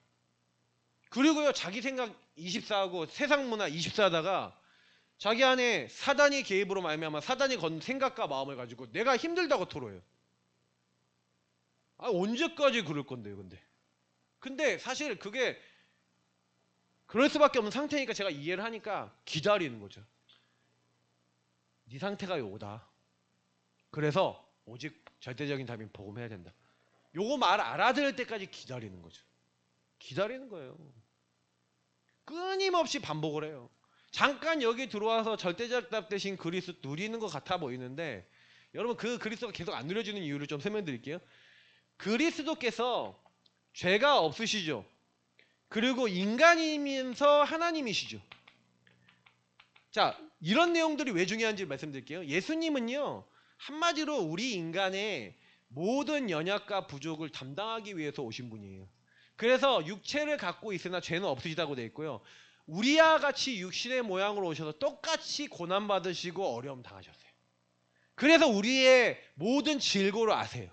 그리고요 자기 생각 24하고 세상 문화 24하다가 자기 안에 사단이 개입으로 말미암아 사단이 건 생각과 마음을 가지고 내가 힘들다고 토로해요. 언제까지 그럴 건데요 근데 사실 그게 그럴 수밖에 없는 상태니까 제가 이해를 하니까 기다리는 거죠. 네 상태가 요거다. 그래서 오직 절대적인 답인 복음해야 된다. 요거 말 알아들을 때까지 기다리는 거죠. 기다리는 거예요. 끊임없이 반복을 해요. 잠깐 여기 들어와서 절대적 답 대신 그리스도 누리는 것 같아 보이는데 여러분 그 그리스도가 계속 안 누려지는 이유를 좀 설명드릴게요. 그리스도께서 죄가 없으시죠. 그리고 인간이면서 하나님이시죠. 자, 이런 내용들이 왜 중요한지 말씀드릴게요. 예수님은요, 한마디로 우리 인간의 모든 연약과 부족을 담당하기 위해서 오신 분이에요. 그래서 육체를 갖고 있으나 죄는 없으시다고 되어 있고요. 우리와 같이 육신의 모양으로 오셔서 똑같이 고난받으시고 어려움 당하셨어요. 그래서 우리의 모든 질고를 아세요.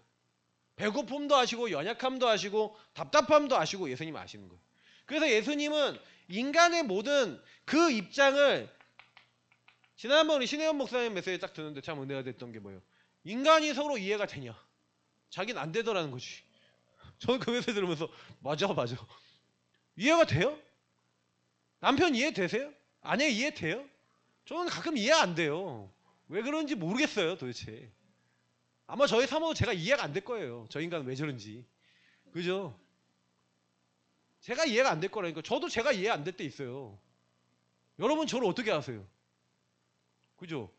배고픔도 아시고 연약함도 아시고 답답함도 아시고 예수님은 아시는 거예요. 그래서 예수님은 인간의 모든 그 입장을 지난번 우리 신혜원 목사님 메시지 딱 듣는데 참 은혜가 됐던 게 뭐예요? 인간이 서로 이해가 되냐? 자기는 안 되더라는 거지. 저는 그 메시지 들으면서 맞아. 이해가 돼요? 남편 이해되세요? 아내 이해돼요? 저는 가끔 이해 안 돼요. 왜 그런지 모르겠어요 도대체. 아마 저희 사모도 제가 이해가 안 될 거예요. 저 인간은 왜 저런지. 그죠? 제가 이해가 안 될 거라니까. 저도 제가 이해 안 될 때 있어요. 여러분 저를 어떻게 아세요? 그죠?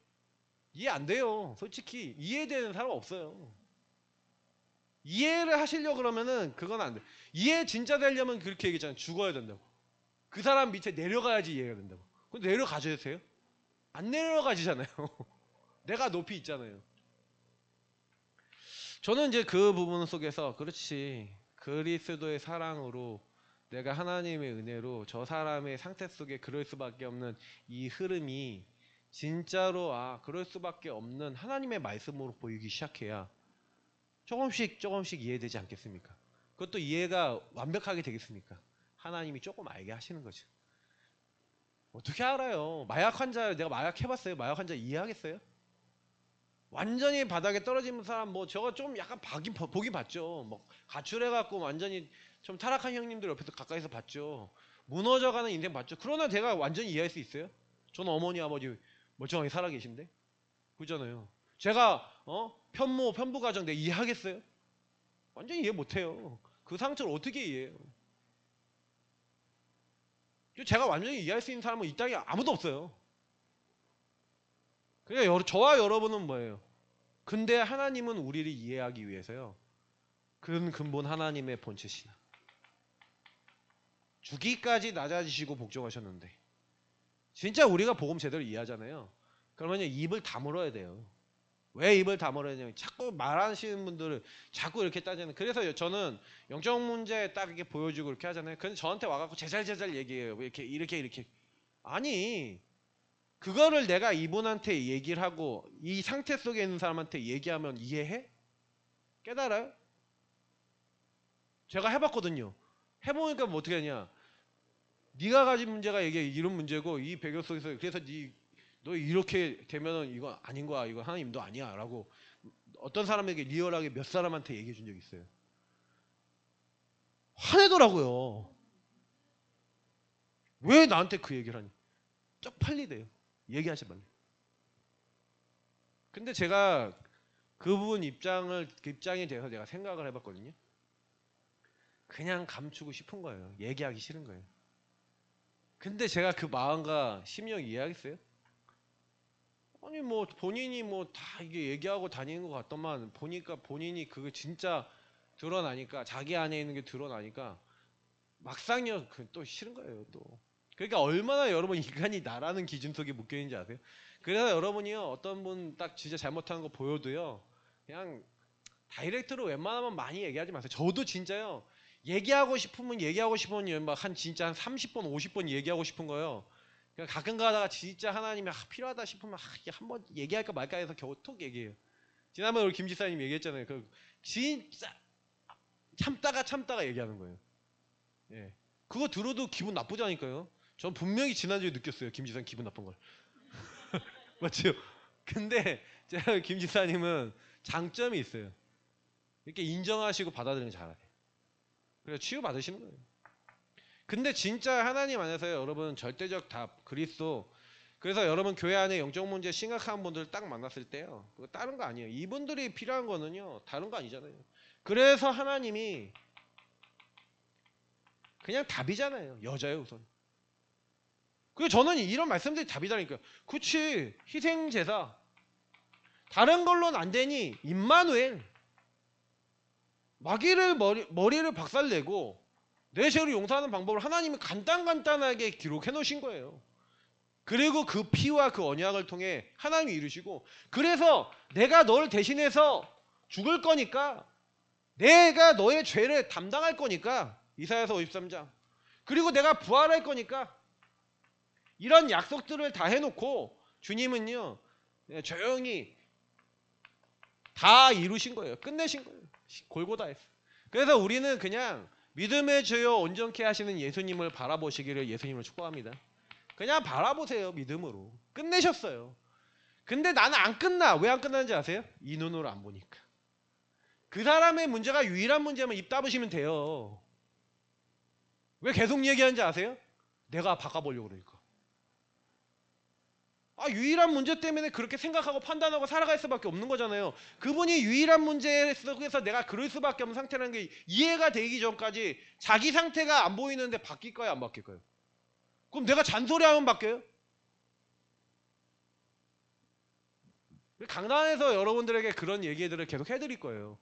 이해 안 돼요. 솔직히 이해되는 사람 없어요. 이해를 하시려고 그러면은 그건 안 돼. 이해 진짜 되려면 그렇게 얘기했잖아요. 죽어야 된다고. 그 사람 밑에 내려가야지 이해가 된다고. 근데 내려가주세요? 안 내려가지잖아요. 내가 높이 있잖아요. 저는 이제 그 부분 속에서 그렇지, 그리스도의 사랑으로 내가 하나님의 은혜로 저 사람의 상태 속에 그럴 수밖에 없는 이 흐름이 진짜로 그럴 수밖에 없는 하나님의 말씀으로 보이기 시작해야 조금씩 이해되지 않겠습니까? 그것도 이해가 완벽하게 되겠습니까? 하나님이 조금 알게 하시는 거죠. 어떻게 알아요? 마약 환자, 내가 마약 해봤어요? 마약 환자 이해하겠어요? 완전히 바닥에 떨어지는 사람 뭐 저거 좀 약간 보긴 봤죠. 뭐 가출해갖고 완전히 좀 타락한 형님들 옆에서 가까이서 봤죠. 무너져가는 인생 봤죠. 그러나 제가 완전히 이해할 수 있어요? 저는 어머니 아버지 멀쩡하게 살아계신데 그잖아요. 제가 편부 가정 내가 이해하겠어요? 완전히 이해 못해요. 그 상처를 어떻게 이해해요? 제가 완전히 이해할 수 있는 사람은 이 땅에 아무도 없어요. 그러니까 저와 여러분은 뭐예요? 근데 하나님은 우리를 이해하기 위해서요. 그 근본 하나님의 본체시나 주기까지 낮아지시고 복종하셨는데 진짜 우리가 복음 제대로 이해하잖아요. 그러면 입을 다물어야 돼요. 왜 입을 다물어야 되냐면 자꾸 말하시는 분들을 자꾸 이렇게 따지는. 그래서 저는 영적 문제 딱 이렇게 보여주고 이렇게 하잖아요. 근데 저한테 와갖고 제잘 얘기해요. 이렇게 아니 그거를 내가 이분한테 얘기를 하고 이 상태 속에 있는 사람한테 얘기하면 이해해? 깨달아요? 제가 해봤거든요. 해보니까 뭐 어떻게 하냐. 네가 가진 문제가 이게 이런 문제고 이 배경 속에서 그래서 너 이렇게 되면은 이거 아닌 거야. 이거 하나님도 아니야. 라고 어떤 사람에게 리얼하게 몇 사람한테 얘기해 준 적이 있어요. 화내더라고요. 왜 나한테 그 얘기를 하니? 쪽팔리대요. 얘기하지 말래. 근데 제가 그분 입장에 대해서 내가 생각을 해봤거든요. 그냥 감추고 싶은 거예요. 얘기하기 싫은 거예요. 근데 제가 그 마음과 심령 이해하겠어요? 아니 뭐 본인이 뭐 다 이게 얘기하고 다니는 것 같더만 보니까 본인이 그게 진짜 드러나니까 자기 안에 있는 게 드러나니까 막상요 또 싫은 거예요 또. 그러니까 얼마나 여러분 인간이 나라는 기준 속에 묶여 있는지 아세요? 그래서 여러분이요 어떤 분 딱 진짜 잘못하는 거 보여도요 그냥 다이렉트로 웬만하면 많이 얘기하지 마세요. 저도 진짜요 얘기하고 싶으면 막 진짜 한 30번 50번 얘기하고 싶은 거예요. 가끔 가다가 진짜 하나님이 필요하다 싶으면 한번 얘기할까 말까 해서 겨우 톡 얘기해요. 지난번에 우리 김 지사님 얘기했잖아요. 진짜 참다가 얘기하는 거예요. 예. 그거 들어도 기분 나쁘다니까요. 전 분명히 지난주에 느꼈어요. 김 지사님 기분 나쁜 걸. 맞죠? 근데 제가 김 지사님은 장점이 있어요. 이렇게 인정하시고 받아들이는 게 잘해요. 그래서 치유 받으시는 거예요. 근데 진짜 하나님 안에서요 여러분 절대적 답 그리스도. 그래서 여러분 교회 안에 영적 문제 심각한 분들 딱 만났을 때요 그거 다른 거 아니에요. 이분들이 필요한 거는요 다른 거 아니잖아요. 그래서 하나님이 그냥 답이잖아요. 여자예요 우선. 그래서 저는 이런 말씀들이 답이다니까요. 그치 희생제사 다른 걸로는 안 되니 임마누엘 마귀를 머리를 박살내고 내 죄를 용서하는 방법을 하나님이 간단하게 기록해 놓으신 거예요. 그리고 그 피와 그 언약을 통해 하나님이 이루시고, 그래서 내가 너를 대신해서 죽을 거니까, 내가 너의 죄를 담당할 거니까, 이사야서 53장, 그리고 내가 부활할 거니까, 이런 약속들을 다 해놓고 주님은요 조용히 다 이루신 거예요. 끝내신 거예요. 골고다했어. 그래서 우리는 그냥 믿음의 주여 온전케 하시는 예수님을 바라보시기를 예수님을 축복합니다. 그냥 바라보세요. 믿음으로. 끝내셨어요. 근데 나는 안 끝나. 왜 안 끝나는지 아세요? 이 눈으로 안 보니까. 그 사람의 문제가 유일한 문제면 입 다무시면 돼요. 왜 계속 얘기하는지 아세요? 내가 바꿔보려고 그러니까. 유일한 문제 때문에 그렇게 생각하고 판단하고 살아갈 수밖에 없는 거잖아요. 그분이 유일한 문제 속에서 내가 그럴 수밖에 없는 상태라는 게 이해가 되기 전까지 자기 상태가 안 보이는데 바뀔까요? 안 바뀔까요? 그럼 내가 잔소리하면 바뀌어요? 강단에서 여러분들에게 그런 얘기들을 계속 해드릴 거예요.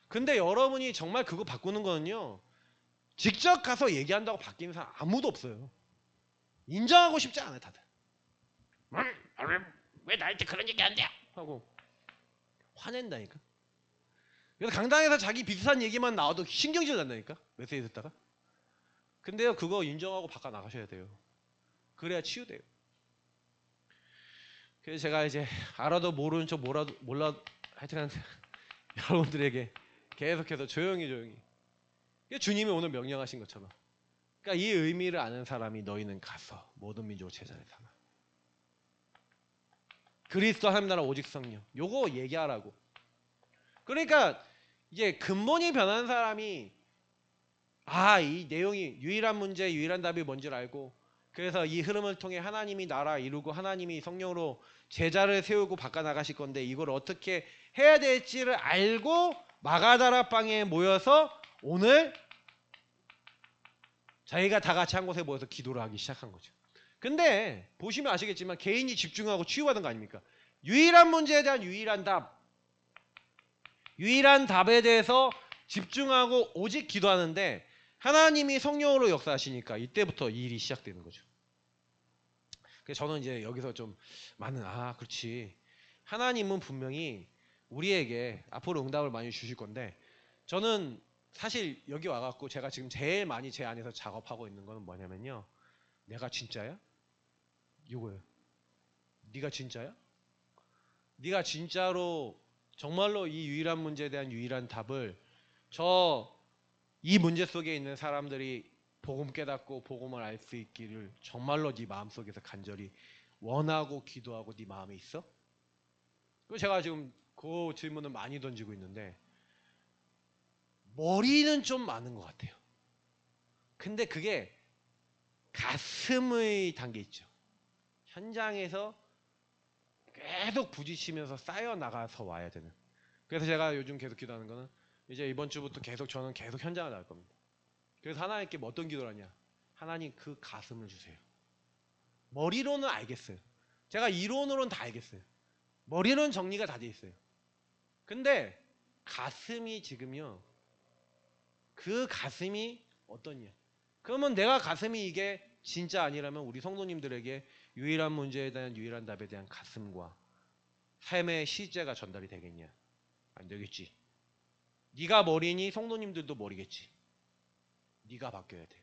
근데 여러분이 정말 그거 바꾸는 거는요, 직접 가서 얘기한다고 바뀌는 사람 아무도 없어요. 인정하고 싶지 않아요, 다들. 왜 나한테 그런 얘기 안 돼? 하고 화낸다니까. 그래서 강당에서 자기 비슷한 얘기만 나와도 신경질 난다니까. 메시지 듣다가. 근데요, 그거 인정하고 바꿔 나가셔야 돼요. 그래야 치유돼요. 그래서 제가 이제 알아도 모르는 척 몰라 하여튼 여러분들에게 계속해서 조용히 주님이 오늘 명령하신 것처럼, 그러니까 이 의미를 아는 사람이 너희는 가서 모든 민족 제자를 삼아. 그리스도 하나님 나라 오직 성령. 요거 얘기하라고. 그러니까 이제 근본이 변한 사람이 이 내용이 유일한 문제, 유일한 답이 뭔지를 알고, 그래서 이 흐름을 통해 하나님이 나라 이루고 하나님이 성령으로 제자를 세우고 바꿔 나가실 건데 이걸 어떻게 해야 될지를 알고 마가다라방에 모여서 오늘 저희가 다 같이 한 곳에 모여서 기도를 하기 시작한 거죠. 근데 보시면 아시겠지만 개인이 집중하고 치유받은 거 아닙니까? 유일한 문제에 대한 유일한 답, 유일한 답에 대해서 집중하고 오직 기도하는데 하나님이 성령으로 역사하시니까 이때부터 이 일이 시작되는 거죠. 그래서 저는 이제 여기서 좀 많은 그렇지, 하나님은 분명히 우리에게 앞으로 응답을 많이 주실 건데, 저는 사실 여기 와갖고 제가 지금 제일 많이 제 안에서 작업하고 있는 거는 뭐냐면요, 내가 진짜야? 이거예요. 네가 진짜야? 네가 진짜로 정말로 이 유일한 문제에 대한 유일한 답을 이 문제 속에 있는 사람들이 복음 깨닫고 복음을 알 수 있기를 정말로 네 마음속에서 간절히 원하고 기도하고 네 마음에 있어? 그리고 제가 지금 그 질문을 많이 던지고 있는데 머리는 좀 많은 것 같아요. 근데 그게 가슴의 단계 있죠. 현장에서 계속 부딪히면서 쌓여 나가서 와야 되는. 그래서 제가 요즘 계속 기도하는 거는 이제 이번 주부터 계속 저는 계속 현장을 나갈 겁니다. 그래서 하나님께 어떤 기도를 하냐, 하나님 그 가슴을 주세요. 머리로는 알겠어요. 제가 이론으로는 다 알겠어요. 머리로는 정리가 다 돼 있어요. 근데 가슴이 지금요, 그 가슴이 어떠냐, 그러면 내가 가슴이 이게 진짜 아니라면 우리 성도님들에게 유일한 문제에 대한 유일한 답에 대한 가슴과 삶의 실제가 전달이 되겠냐? 안 되겠지. 네가 머리니 성도님들도 머리겠지. 네가 바뀌어야 돼.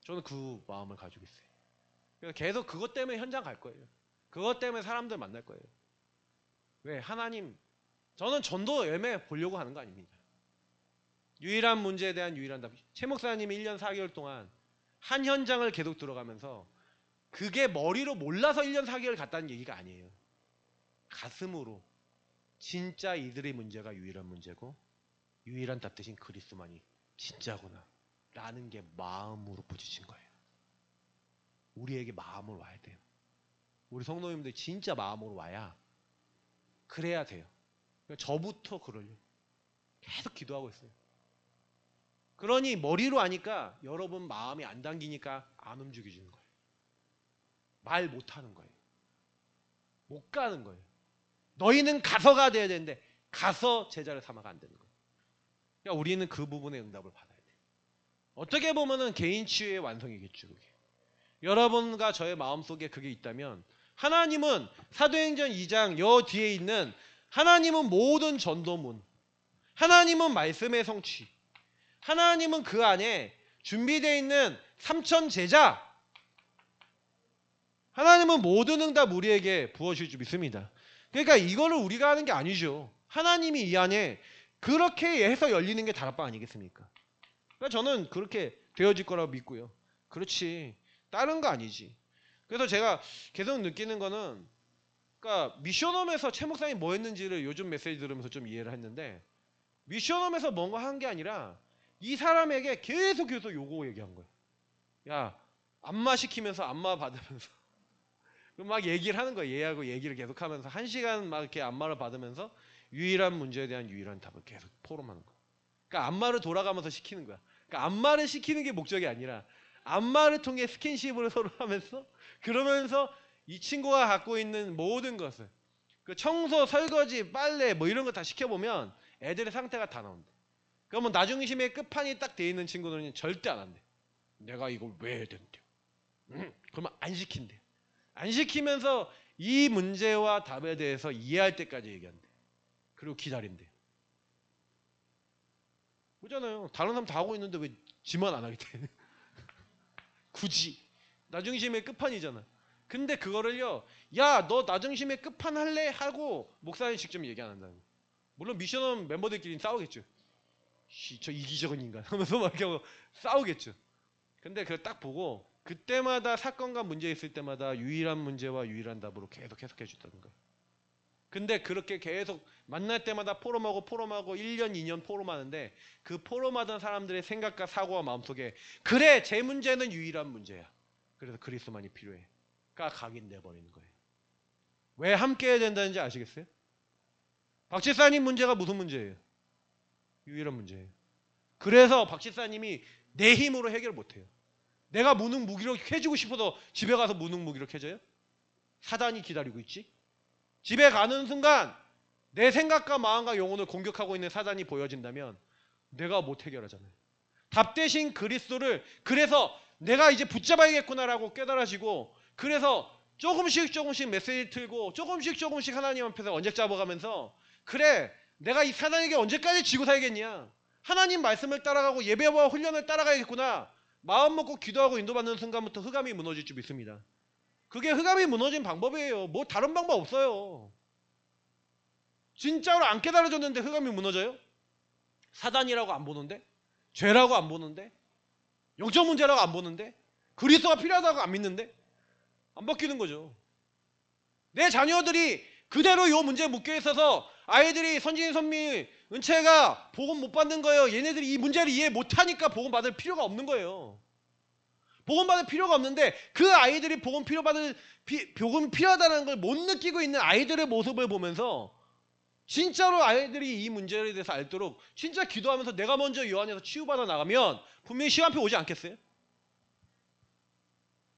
저는 그 마음을 가지고 있어요. 그래서 계속 그것 때문에 현장 갈 거예요. 그것 때문에 사람들 만날 거예요. 왜? 하나님, 저는 전도 열매 보려고 하는 거 아닙니다. 유일한 문제에 대한 유일한 답. 최 목사님이 1년 4개월 동안 한 현장을 계속 들어가면서 그게 머리로 몰라서 1년 4개월 갔다는 얘기가 아니에요. 가슴으로 진짜 이들의 문제가 유일한 문제고 유일한 답 대신 그리스도만이 진짜구나 라는 게 마음으로 부딪힌 거예요. 우리에게 마음으로 와야 돼요. 우리 성도님들 진짜 마음으로 와야, 그래야 돼요. 저부터 그러려고 계속 기도하고 있어요. 그러니 머리로 아니까 여러분 마음이 안 당기니까 안 움직여지는 거예요. 말 못하는 거예요. 못 가는 거예요. 너희는 가서가 돼야 되는데 가서 제자를 삼아가 안 되는 거예요. 그러니까 우리는 그 부분의 응답을 받아야 돼요. 어떻게 보면은 개인 치유의 완성이겠죠. 그게. 여러분과 저의 마음속에 그게 있다면 하나님은 사도행전 2장 여 뒤에 있는 하나님은 모든 전도문, 하나님은 말씀의 성취, 하나님은 그 안에 준비되어 있는 3천 제자, 하나님은 모든 응답 우리에게 부어주실 줄 믿습니다. 그러니까 이거를 우리가 하는 게 아니죠. 하나님이 이 안에 그렇게 해서 열리는 게 다락방 아니겠습니까? 그러니까 저는 그렇게 되어질 거라고 믿고요. 그렇지, 다른 거 아니지. 그래서 제가 계속 느끼는 거는, 그러니까 미션홈에서 최 목사님이 뭐 했는지를 요즘 메시지 들으면서 좀 이해를 했는데, 미션홈에서 뭔가 한 게 아니라 이 사람에게 계속 요거 얘기한 거예요. 야, 안마 시키면서 안마 받으면서 막 얘기를 하는 거예요. 얘하고 얘기를 계속하면서 1시간 막 이렇게 안마를 받으면서 유일한 문제에 대한 유일한 답을 계속 포럼하는 거예요. 그러니까 안마를 돌아가면서 시키는 거야. 그러니까 안마를 시키는 게 목적이 아니라 안마를 통해 스킨십을 서로 하면서, 그러면서 이 친구가 갖고 있는 모든 것을, 그 청소, 설거지, 빨래 뭐 이런 거 다 시켜보면 애들의 상태가 다 나온대. 그러면 나중심의 끝판이 딱 돼 있는 친구들은 절대 안 한대. 내가 이걸 왜 해야 된대. 그러면 안 시킨대. 안 시키면서 이 문제와 답에 대해서 이해할 때까지 얘기한대. 그리고 기다린대. 그렇잖아요. 다른 사람 다 하고 있는데 왜 지만 안 하겠대. 굳이. 나중심의 끝판이잖아. 근데 그거를요, 야, 너 나중심의 끝판 할래? 하고 목사님 직접 얘기 안 한다는 거예요. 물론 미션홈 멤버들끼리 싸우겠죠. 저 이기적인 인간 하면서 막 이렇게 싸우겠죠. 근데 그걸 딱 보고 그때마다 사건과 문제 있을 때마다 유일한 문제와 유일한 답으로 계속 해석해 주다는 거예요. 근데 그렇게 계속 만날 때마다 포럼하고 1년 2년 포럼하는데, 그 포럼하던 사람들의 생각과 사고와 마음속에 그래, 제 문제는 유일한 문제야. 그래서 그리스도만이 필요해. 가 각인돼 버리는 거예요. 왜 함께 해야 된다는지 아시겠어요? 박지사님 문제가 무슨 문제예요? 유일한 문제예요. 그래서 박지사님이 내 힘으로 해결 못해요. 내가 무능무기력 해주고 싶어서 집에 가서 무능무기력 해줘요? 사단이 기다리고 있지? 집에 가는 순간 내 생각과 마음과 영혼을 공격하고 있는 사단이 보여진다면 내가 못 해결하잖아요. 답 대신 그리스도를, 그래서 내가 이제 붙잡아야겠구나라고 깨달아지고, 그래서 조금씩 메시지 틀고 조금씩 하나님 앞에서 언제 잡아가면서, 그래, 내가 이 사단에게 언제까지 지고 살겠냐, 하나님 말씀을 따라가고 예배와 훈련을 따라가야겠구나, 마음 먹고 기도하고 인도받는 순간부터 흑암이 무너질 줄 믿습니다. 그게 흑암이 무너진 방법이에요. 뭐 다른 방법 없어요. 진짜로 안 깨달아졌는데 흑암이 무너져요? 사단이라고 안 보는데? 죄라고 안 보는데? 영적 문제라고 안 보는데? 그리스도가 필요하다고 안 믿는데? 안 바뀌는 거죠. 내 자녀들이 그대로 이 문제에 묶여 있어서 아이들이 선진 선미 은채가 복음 못 받는 거예요. 얘네들이 이 문제를 이해 못하니까 복음 받을 필요가 없는 거예요. 복음 받을 필요가 없는데, 그 아이들이 복음 필요하다는 걸 못 느끼고 있는 아이들의 모습을 보면서 진짜로 아이들이 이 문제에 대해서 알도록 진짜 기도하면서 내가 먼저 요 안에서 치유받아 나가면 분명히 시간표 오지 않겠어요?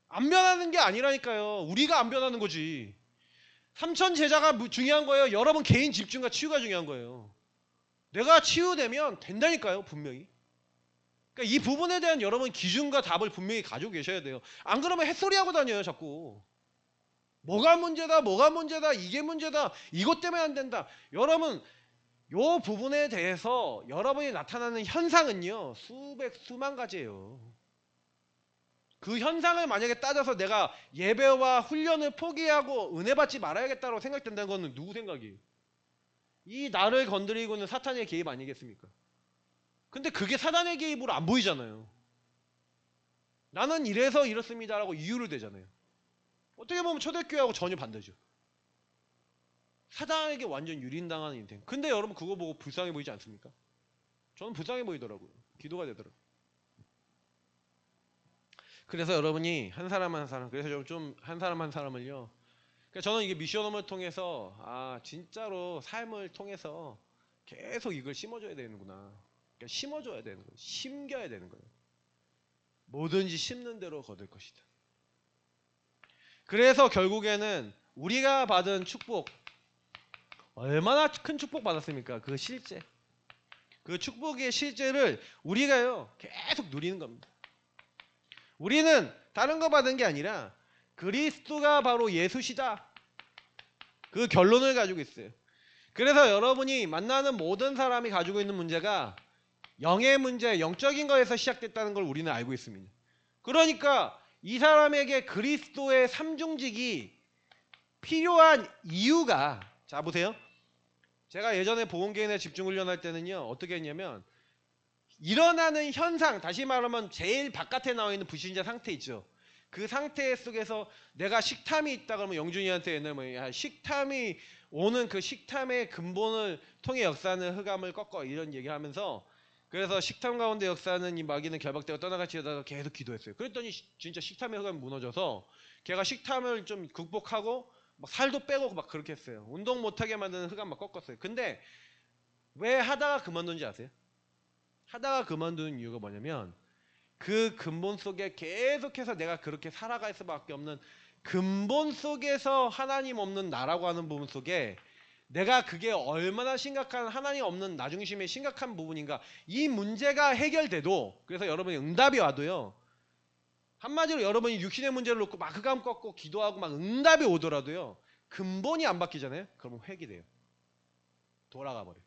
안 변하는 게 아니라니까요. 우리가 안 변하는 거지. 3천 제자가 중요한 거예요. 여러분 개인 집중과 치유가 중요한 거예요. 내가 치유되면 된다니까요. 분명히. 그러니까 이 부분에 대한 여러분 기준과 답을 분명히 가지고 계셔야 돼요. 안 그러면 햇소리하고 다녀요. 자꾸. 뭐가 문제다, 이게 문제다, 이것 때문에 안 된다. 여러분 요 부분에 대해서 여러분이 나타나는 현상은요, 수만 가지예요. 그 현상을 만약에 따져서 내가 예배와 훈련을 포기하고 은혜 받지 말아야겠다고 생각된다는 건 누구 생각이에요? 이 나를 건드리고 있는 사탄의 개입 아니겠습니까? 근데 그게 사탄의 개입으로 안 보이잖아요. 나는 이래서 이렇습니다라고 이유를 대잖아요. 어떻게 보면 초대교회하고 전혀 반대죠. 사단에게 완전 유린당하는 인생. 근데 여러분 그거 보고 불쌍해 보이지 않습니까? 저는 불쌍해 보이더라고요. 기도가 되더라고요. 그래서 여러분이 한 사람 한 사람, 그래서 좀 한 사람 한 사람을요, 그러니까 저는 이게 미션홈을 통해서 진짜로 삶을 통해서 계속 이걸 심어줘야 되는구나. 그러니까 심어줘야 되는 거예요. 심겨야 되는 거예요. 뭐든지 심는 대로 거둘 것이다. 그래서 결국에는 우리가 받은 축복, 얼마나 큰 축복 받았습니까? 그 실제, 그 축복의 실제를 우리가요 계속 누리는 겁니다. 우리는 다른 거 받은 게 아니라 그리스도가 바로 예수시다. 그 결론을 가지고 있어요. 그래서 여러분이 만나는 모든 사람이 가지고 있는 문제가 영의 문제, 영적인 거에서 시작됐다는 걸 우리는 알고 있습니다. 그러니까 이 사람에게 그리스도의 삼중직이 필요한 이유가, 자 보세요. 제가 예전에 보건개인의 집중훈련할 때는요, 어떻게 했냐면 일어나는 현상, 다시 말하면 제일 바깥에 나와 있는 불신자 상태 있죠. 그 상태 속에서 내가 식탐이 있다 그러면 영준이한테 옛날 뭐 식탐이 오는 그 식탐의 근본을 통해 역사하는 흑암을 꺾어, 이런 얘기하면서, 그래서 식탐 가운데 역사하는 이 마귀는 결박되고 떠나같이 하다가 계속 기도했어요. 그랬더니 진짜 식탐의 흑암이 무너져서 걔가 식탐을 좀 극복하고 막 살도 빼고 막 그렇게 했어요. 운동 못하게 만드는 흑암 막 꺾었어요. 근데 왜 하다가 그만둔지 아세요? 하다가 그만두는 이유가 뭐냐면 그 근본 속에 계속해서 내가 그렇게 살아갈 수밖에 없는 근본 속에서 하나님 없는 나라고 하는 부분 속에 내가 그게 얼마나 심각한 하나님 없는 나 중심의 심각한 부분인가, 이 문제가 해결돼도, 그래서 여러분이 응답이 와도요, 한마디로 여러분이 육신의 문제를 놓고 막 흑암 꺾고 기도하고 막 응답이 오더라도요, 근본이 안 바뀌잖아요. 그러면 회귀돼요. 돌아가 버려요.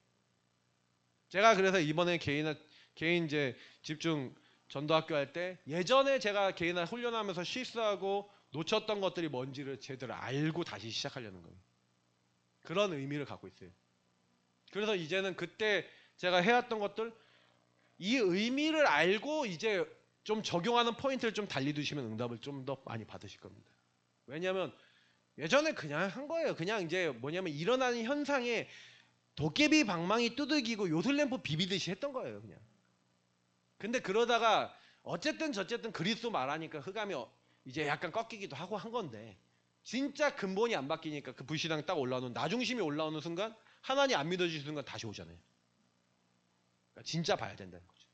제가 그래서 이번에 개인 이제 집중 전도학교 할 때, 예전에 제가 개인 훈련하면서 실수하고 놓쳤던 것들이 뭔지를 제대로 알고 다시 시작하려는 거예요. 그런 의미를 갖고 있어요. 그래서 이제는 그때 제가 해왔던 것들, 이 의미를 알고 이제 좀 적용하는 포인트를 좀 달리 두시면 응답을 좀 더 많이 받으실 겁니다. 왜냐하면 예전에 그냥 한 거예요. 그냥 이제 뭐냐면 일어나는 현상에 도깨비 방망이 두들기고 요술램프 비비듯이 했던 거예요, 그냥. 근데 그러다가 어쨌든 저쨌든 그리스도 말하니까 흑암이 이제 약간 꺾이기도 하고 한 건데, 진짜 근본이 안 바뀌니까 그 불신앙 딱 올라오는, 나 중심이 올라오는 순간, 하나님 안 믿어지는 순간 다시 오잖아요. 그러니까 진짜 봐야 된다는 거죠.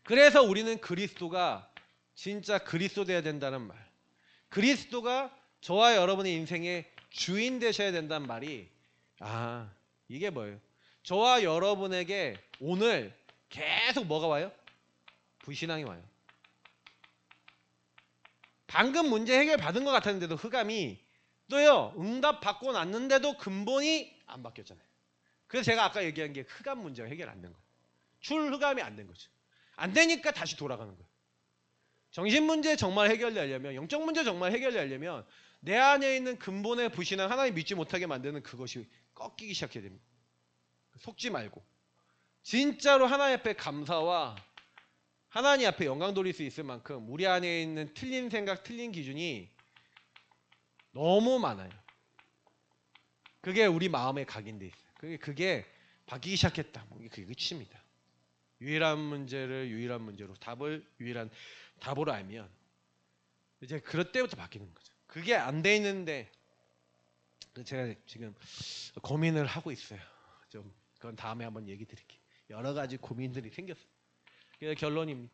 그래서 우리는 그리스도가 진짜 그리스도 돼야 된다는 말, 그리스도가 저와 여러분의 인생의 주인 되셔야 된다는 말이, 이게 뭐예요? 저와 여러분에게 오늘 계속 뭐가 와요? 불신앙이 와요. 방금 문제 해결 받은 것 같았는데도 흑암이 또요, 응답 받고 났는데도 근본이 안 바뀌었잖아요. 그래서 제가 아까 얘기한 게 흑암 문제가 해결 안 된 거예요. 출흑암이 안 된 거죠. 안 되니까 다시 돌아가는 거예요. 정신 문제 정말 해결되려면, 영적 문제 정말 해결되려면 내 안에 있는 근본의 불신앙, 하나님 믿지 못하게 만드는 그것이 꺾이기 시작해야 됩니다. 속지 말고 진짜로 하나님 앞에 감사와 하나님 앞에 영광 돌릴 수 있을 만큼 우리 안에 있는 틀린 생각, 틀린 기준이 너무 많아요. 그게 우리 마음에 각인돼 있어요. 그게 바뀌기 시작했다. 그게 끝입니다. 유일한 문제를 유일한 문제로, 답을 유일한 답으로 알면 이제 그럴 때부터 바뀌는 거죠. 그게 안 돼 있는데 제가 지금 고민을 하고 있어요. 좀 그건 다음에 한번 얘기 드릴게요. 여러 가지 고민들이 생겼어요. 그래서 결론입니다.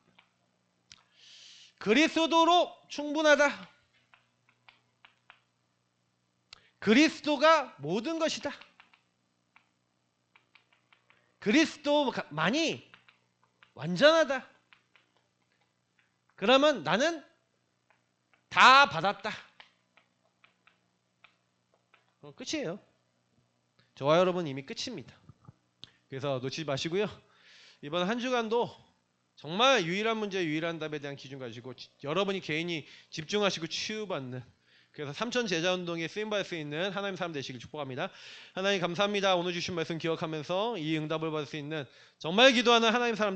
그리스도로 충분하다. 그리스도가 모든 것이다. 그리스도만이 완전하다. 그러면 나는 다 받았다. 끝이에요. 저와 여러분 이미 끝입니다. 그래서 놓치지 마시고요. 이번 한 주간도 정말 유일한 문제, 유일한 답에 대한 기준 가지고 여러분이 개인이 집중하시고 치유받는, 그래서 삼천 제자운동에 쓰임받을 수 있는 하나님 사람 되시길 축복합니다. 하나님 감사합니다. 오늘 주신 말씀 기억하면서 이 응답을 받을 수 있는 정말 기도하는 하나님 사람 되시길